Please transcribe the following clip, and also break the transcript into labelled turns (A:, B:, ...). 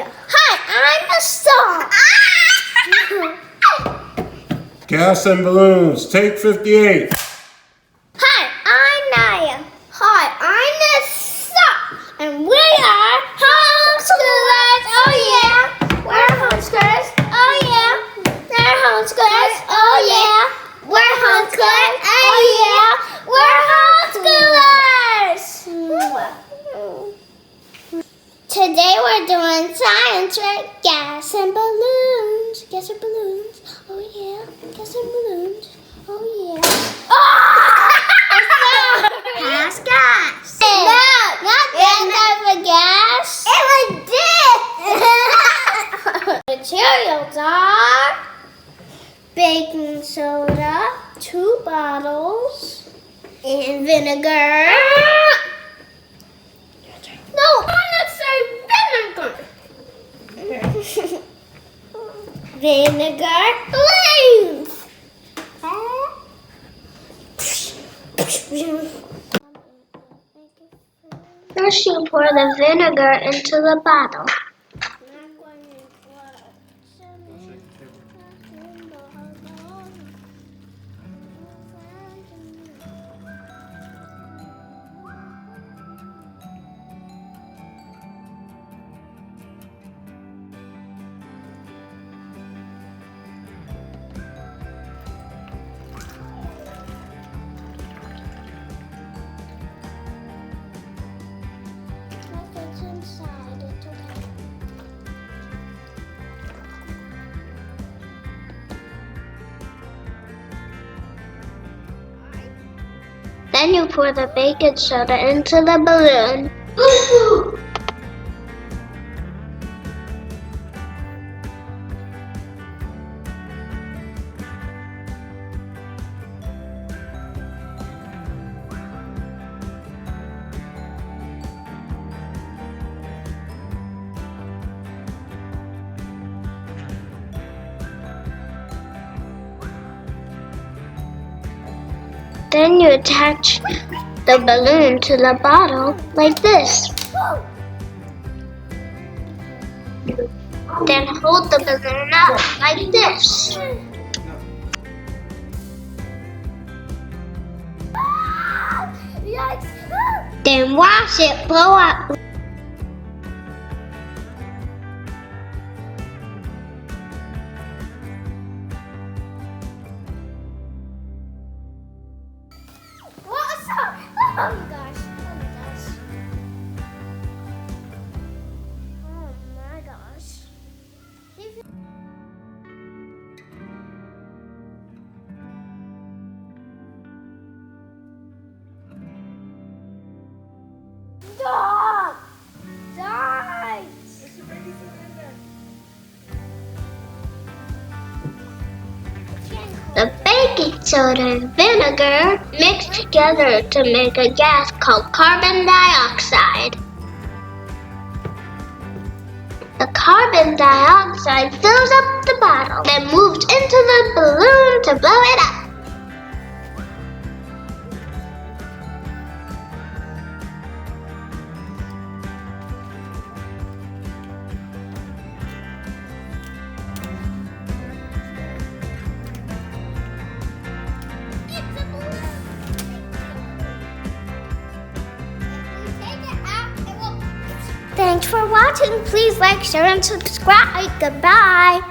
A: Naya. Hi, I'm the song.
B: Gas and balloons, take 58.
A: Hi, I'm Naya. Hi, I'm the song. And we are homeschoolers. Oh yeah, we're homeschoolers. Oh yeah, they're homeschoolers. Oh yeah, we're homeschoolers. Oh yeah, we're homeschoolers. Today we're doing science with gas and balloons. Gas and balloons. Oh yeah. Gas and balloons. Oh yeah. Oh! Pass gas. No, not that type of gas. It was this. Materials are baking soda, 2 bottles, and vinegar. No, I want to say vinegar. Vinegar balloons.
C: First, you pour the vinegar into the bottle. Then you pour the baking soda into the balloon. Then you attach the balloon to the bottle like this. Then hold the balloon up like this. Then watch it blow up.
A: Oh my gosh. Oh my gosh. Stop! Die!
C: The baking soda and vinegar mix together to make a gas called carbon dioxide. The carbon dioxide fills up the bottle and moves into the balloon to blow it up.
A: Thanks for watching. Please like, share, and subscribe. Goodbye.